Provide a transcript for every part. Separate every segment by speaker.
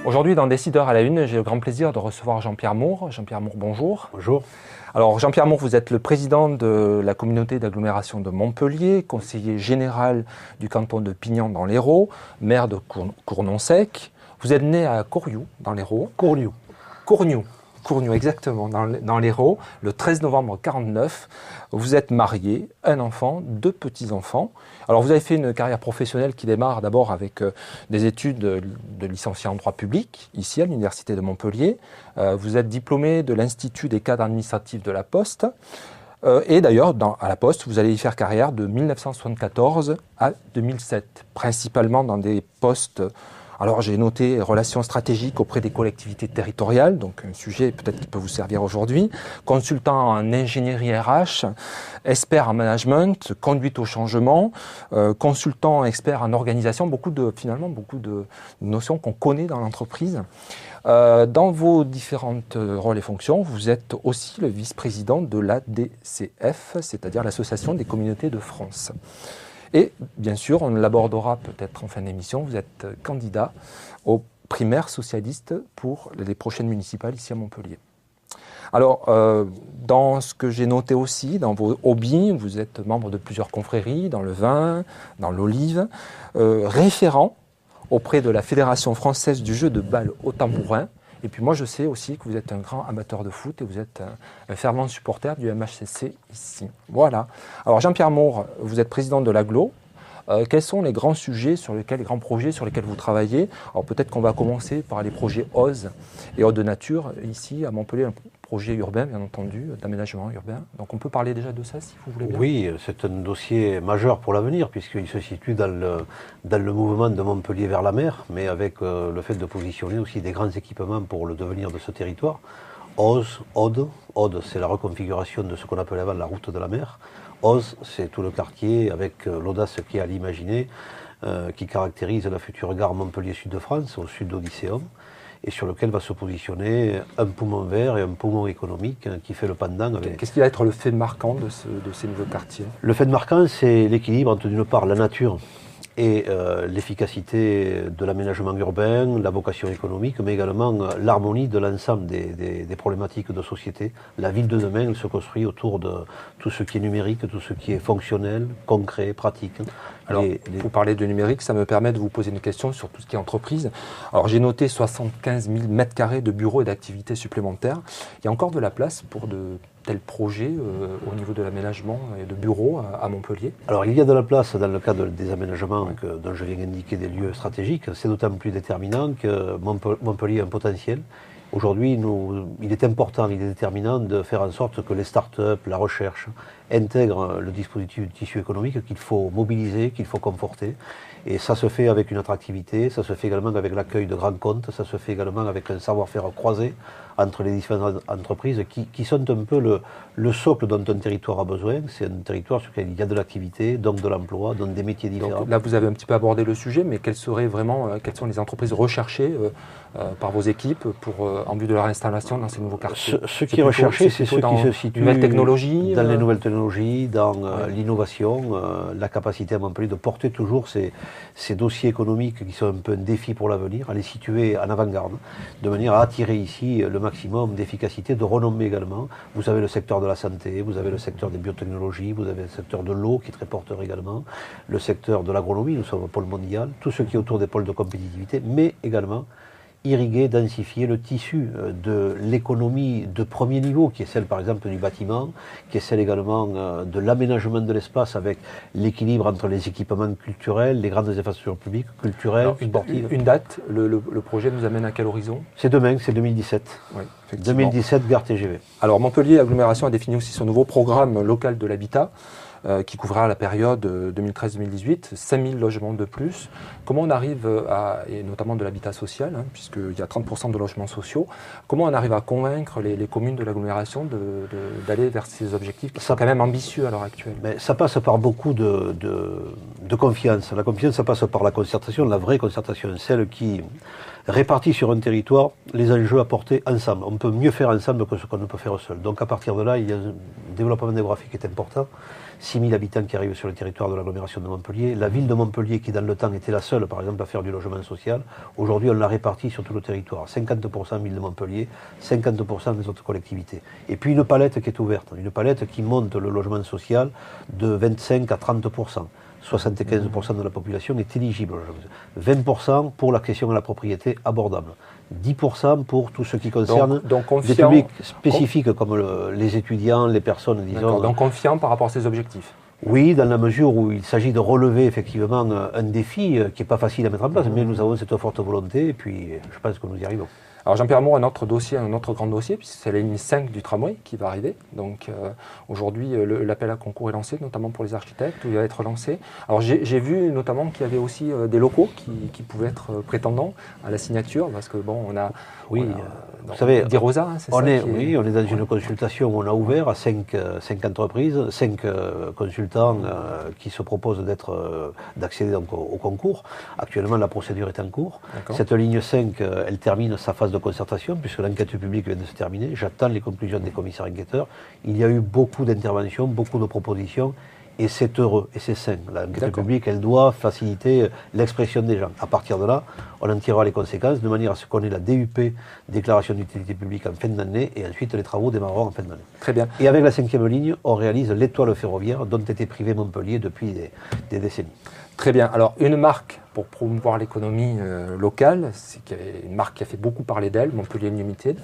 Speaker 1: Aujourd'hui, dans Décideurs à la Une, j'ai le grand plaisir de recevoir Jean-Pierre Moore. Jean-Pierre Moore, bonjour.
Speaker 2: Bonjour.
Speaker 1: Alors, Jean-Pierre Moore, vous êtes le président de la communauté d'agglomération de Montpellier, conseiller général du canton de Pignan dans l'Hérault, maire de Cournon-Sec. Vous êtes né à Courriou, dans l'Hérault. Courniou, exactement, dans l'Hérault, le 13 novembre 1949. Vous êtes marié, un enfant, 2 petits-enfants. Alors, vous avez fait une carrière professionnelle qui démarre d'abord avec des études de licencié en droit public, ici à l'Université de Montpellier. Vous êtes diplômé de l'Institut des cadres administratifs de la Poste. Et d'ailleurs, à la Poste, vous allez y faire carrière de 1974 à 2007, principalement dans des postes. Alors j'ai noté relations stratégiques auprès des collectivités territoriales, donc un sujet peut-être qui peut vous servir aujourd'hui, consultant en ingénierie RH, expert en management, conduite au changement, consultant expert en organisation, beaucoup de notions qu'on connaît dans l'entreprise. Dans vos différentes rôles et fonctions, vous êtes aussi le vice-président de l'ADCF, c'est-à-dire l'Association des communautés de France. Et bien sûr, on l'abordera peut-être en fin d'émission, vous êtes candidat aux primaires socialistes pour les prochaines municipales ici à Montpellier. Alors, dans ce que j'ai noté aussi, dans vos hobbies, vous êtes membre de plusieurs confréries, dans le vin, dans l'olive, référent auprès de la Fédération française du jeu de balle au tambourin. Et puis moi, je sais aussi que vous êtes un grand amateur de foot et vous êtes un fervent supporter du MHCC ici. Voilà. Alors Jean-Pierre Moore, vous êtes président de l'Agglo. Quels sont les grands sujets les grands projets sur lesquels vous travaillez? Alors peut-être qu'on va commencer par les projets OZ et Eau de Nature, ici à Montpellier, un projet urbain, bien entendu, d'aménagement urbain. Donc on peut parler déjà de ça, si vous voulez bien.
Speaker 2: Oui, c'est un dossier majeur pour l'avenir, puisqu'il se situe dans le mouvement de Montpellier vers la mer, mais avec le fait de positionner aussi des grands équipements pour le devenir de ce territoire. OZ, Aude, c'est la reconfiguration de ce qu'on appelait avant la route de la mer. OZ, c'est tout le quartier avec l'audace qui est à l'imaginer, qui caractérise la future gare Montpellier-Sud-de-France, au sud d'Odysseum, et sur lequel va se positionner un poumon vert et un poumon économique qui fait le pendant.
Speaker 1: Qu'est-ce qui va être le fait marquant de ces nouveaux quartiers?
Speaker 2: Le fait marquant, c'est l'équilibre entre d'une part la nature et l'efficacité de l'aménagement urbain, la vocation économique, mais également l'harmonie de l'ensemble des problématiques de société. La ville de demain, elle se construit autour de tout ce qui est numérique, tout ce qui est fonctionnel, concret, pratique.
Speaker 1: Alors, vous parlez de numérique, ça me permet de vous poser une question sur tout ce qui est entreprise. Alors, j'ai noté 75 000 m² de bureaux et d'activités supplémentaires. Il y a encore de la place pour de tels projets au niveau de l'aménagement et de bureaux à Montpellier?
Speaker 2: Alors, il y a de la place dans le cadre des aménagements dont je viens d'indiquer des lieux stratégiques. C'est d'autant plus déterminant que Montpellier a un potentiel. Aujourd'hui, il est important, il est déterminant de faire en sorte que les start-up, la recherche, intègrent le dispositif du tissu économique qu'il faut mobiliser, qu'il faut conforter. Et ça se fait avec une attractivité, ça se fait également avec l'accueil de grands comptes, ça se fait également avec un savoir-faire croisé entre les différentes entreprises qui sont un peu le socle dont un territoire a besoin. C'est un territoire sur lequel il y a de l'activité, donc de l'emploi, donc des métiers différents.
Speaker 1: Donc là, vous avez un petit peu abordé le sujet, mais quelles sont les entreprises recherchées par vos équipes en vue de leur installation dans ces nouveaux quartiers?
Speaker 2: Ce qui est recherché, c'est ceux qui se situent
Speaker 1: dans les nouvelles technologies,
Speaker 2: dans l'innovation, la capacité à Montpellier de porter toujours ces dossiers économiques qui sont un peu un défi pour l'avenir, à les situer en avant-garde, de manière à attirer ici le maximum d'efficacité, de renommée également. Vous avez le secteur de la santé, vous avez le secteur des biotechnologies, vous avez le secteur de l'eau qui est très porteur également, le secteur de l'agronomie, nous sommes au pôle mondial, tout ce qui est autour des pôles de compétitivité, mais également irriguer, densifier le tissu de l'économie de premier niveau, qui est celle par exemple du bâtiment, qui est celle également de l'aménagement de l'espace avec l'équilibre entre les équipements culturels, les grandes infrastructures publiques, culturelles, sportives.
Speaker 1: Une date, le projet nous amène à quel horizon?
Speaker 2: C'est demain, c'est 2017.
Speaker 1: Oui,
Speaker 2: 2017, gare TGV.
Speaker 1: Alors Montpellier Agglomération a défini aussi son nouveau programme local de l'habitat, qui couvrira la période 2013-2018, 5000 logements de plus. Comment on arrive et notamment de l'habitat social, puisqu'il y a 30% de logements sociaux, comment on arrive à convaincre les communes de l'agglomération d'aller vers ces objectifs qui sont quand même ambitieux à l'heure actuelle?
Speaker 2: Mais ça passe par beaucoup de confiance. La confiance, ça passe par la concertation, la vraie concertation, celle qui répartit sur un territoire les enjeux à porter ensemble. On peut mieux faire ensemble que ce qu'on ne peut faire seul. Donc à partir de là, il y a un développement démographique qui est important. 6 000 habitants qui arrivent sur le territoire de l'agglomération de Montpellier. La ville de Montpellier, qui dans le temps était la seule, par exemple, à faire du logement social, aujourd'hui on l'a réparti sur tout le territoire. 50% ville de Montpellier, 50% des autres collectivités. Et puis une palette qui est ouverte, une palette qui monte le logement social de 25 à 30%. 75% de la population est éligible. 20% pour l'accession à la propriété abordable. 10% pour tout ce qui concerne des publics spécifiques comme les étudiants, les personnes, disons.
Speaker 1: Donc confiant par rapport à ces objectifs.
Speaker 2: Oui, dans la mesure où il s'agit de relever effectivement un défi qui n'est pas facile à mettre en place, mais nous avons cette forte volonté et puis je pense que nous y arrivons.
Speaker 1: Alors Jean-Pierre Moore, un autre grand dossier, puisque c'est la ligne 5 du tramway qui va arriver. Donc aujourd'hui, l'appel à concours est lancé, notamment pour les architectes, où il va être lancé. Alors j'ai vu notamment qu'il y avait aussi des locaux qui pouvaient être prétendants à la signature, parce que bon, on a...
Speaker 2: Oui, vous savez,
Speaker 1: Dirosa, hein, c'est ça
Speaker 2: Oui, on est dans une consultation où on a ouvert à 5 entreprises, 5 consultants qui se proposent d'accéder au concours. Actuellement, la procédure est en cours. Cette ligne 5, elle termine sa phase de concertation, puisque l'enquête publique vient de se terminer. J'attends les conclusions des commissaires enquêteurs. Il y a eu beaucoup d'interventions, beaucoup de propositions. Et c'est heureux, et c'est sain. L'enquête publique, elle doit faciliter l'expression des gens. À partir de là, on en tirera les conséquences de manière à ce qu'on ait la DUP, déclaration d'utilité publique en fin d'année, et ensuite les travaux démarreront en fin d'année.
Speaker 1: Très bien.
Speaker 2: Et avec la 5e ligne, on réalise l'étoile ferroviaire dont était privé Montpellier depuis des décennies. Très bien.
Speaker 1: Alors, une marque pour promouvoir l'économie locale, c'est une marque qui a fait beaucoup parler d'elle, Montpellier Unlimited.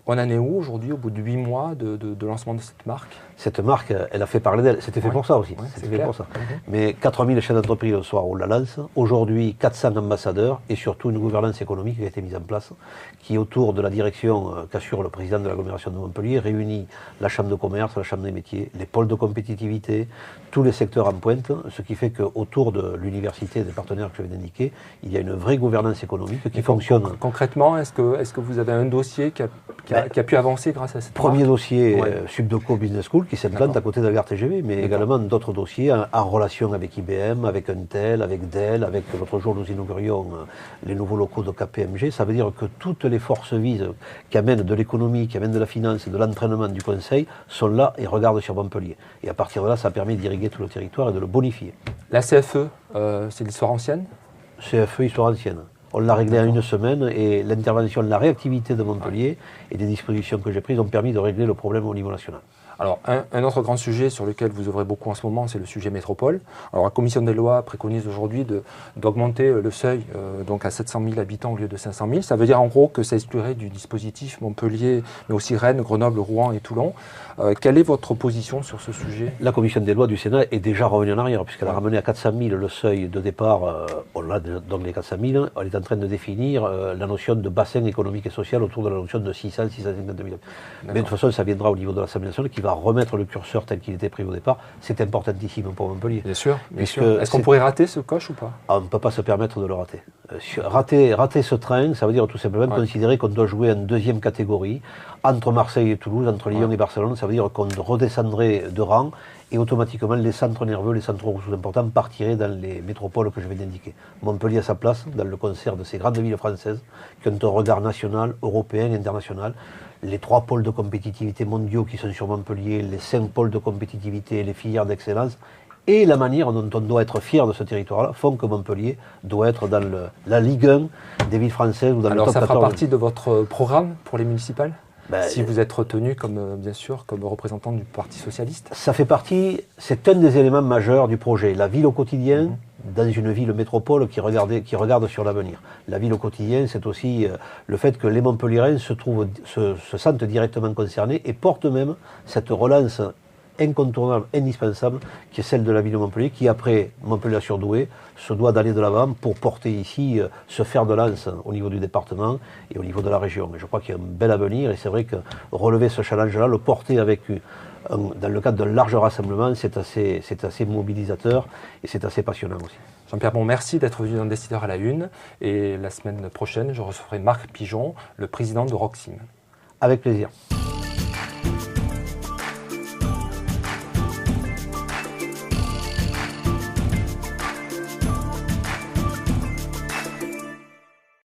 Speaker 1: On en est où aujourd'hui, au bout de 8 mois de lancement de cette marque?
Speaker 2: Cette marque, elle a fait parler d'elle. C'était fait pour ça aussi. C'était fait pour ça. Mais 4000 chefs d'entreprise le soir, on la lance. Aujourd'hui, 400 ambassadeurs et surtout une gouvernance économique qui a été mise en place, qui autour de la direction qu'assure le président de l'agglomération de Montpellier réunit la chambre de commerce, la chambre des métiers, les pôles de compétitivité, tous les secteurs en pointe, ce qui fait qu'autour de l'université et des partenaires que je viens d'indiquer, il y a une vraie gouvernance économique qui fonctionne.
Speaker 1: Concrètement, est-ce que vous avez un dossier qui a pu avancer grâce à cette marque?
Speaker 2: Premier dossier, Subdeco Business School, qui s'implante à côté de la gare TGV, mais également d'autres dossiers en relation avec IBM, avec Intel, avec Dell, avec l'autre jour nous inaugurions les nouveaux locaux de KPMG. Ça veut dire que toutes les forces vives qui amènent de l'économie, qui amènent de la finance, de l'entraînement, du conseil, sont là et regardent sur Montpellier. Et à partir de là, ça permet d'irriguer tout le territoire et de le bonifier.
Speaker 1: La CFE, c'est l'histoire ancienne?
Speaker 2: CFE, histoire ancienne. On l'a réglé en une semaine et l'intervention de la réactivité de Montpellier et des dispositions que j'ai prises ont permis de régler le problème au niveau national.
Speaker 1: Alors, un autre grand sujet sur lequel vous œuvrez beaucoup en ce moment, c'est le sujet métropole. Alors, la Commission des lois préconise aujourd'hui d'augmenter le seuil donc à 700 000 habitants au lieu de 500 000. Ça veut dire en gros que ça exclurait du dispositif Montpellier, mais aussi Rennes, Grenoble, Rouen et Toulon. Quelle est votre position sur ce sujet?
Speaker 2: La Commission des lois du Sénat est déjà revenue en arrière, puisqu'elle a ramené à 400 000 le seuil de départ. On a donc les 400 000. Elle est en train de définir la notion de bassin économique et social autour de la notion de 600 650 000. Mais de toute façon, ça viendra au niveau de l'Assemblée nationale qui va remettre le curseur tel qu'il était prévu au départ. C'est importantissime pour Montpellier.
Speaker 1: Bien sûr. Est-ce qu'on pourrait rater ce coche ou pas?
Speaker 2: On ne peut pas se permettre de le rater. Rater ce train, ça veut dire tout simplement considérer qu'on doit jouer en deuxième catégorie, entre Marseille et Toulouse, entre Lyon et Barcelone. Ça veut dire qu'on redescendrait de rang et automatiquement les centres nerveux, les centres ressources importants partiraient dans les métropoles que je viens d'indiquer. Montpellier a sa place dans le concert de ces grandes villes françaises qui ont un regard national, européen et international. Les 3 pôles de compétitivité mondiaux qui sont sur Montpellier, les 5 pôles de compétitivité et les filières d'excellence, et la manière dont on doit être fier de ce territoire-là font que Montpellier doit être dans la Ligue 1 des villes françaises ou dans le top 14.
Speaker 1: Alors ça fera partie de votre programme pour les municipales? Si vous êtes retenu bien sûr comme représentant du Parti Socialiste? Ça fait partie,
Speaker 2: c'est un des éléments majeurs du projet. La ville au quotidien, dans une ville métropole qui regarde sur l'avenir. La ville au quotidien, c'est aussi le fait que les Montpelliérains se sentent directement concernés et portent même cette relance incontournable, indispensable, qui est celle de la ville de Montpellier, qui après Montpellier-sur-Douai se doit d'aller de l'avant pour porter ici ce fer de lance au niveau du département et au niveau de la région. Et je crois qu'il y a un bel avenir et c'est vrai que relever ce challenge-là, le porter avec dans le cadre d'un large rassemblement, c'est assez mobilisateur et c'est assez passionnant aussi.
Speaker 1: Jean-Pierre Bon, merci d'être venu dans Décideur à la Une. Et la semaine prochaine, je recevrai Marc Pigeon, le président de Roxim.
Speaker 2: Avec plaisir.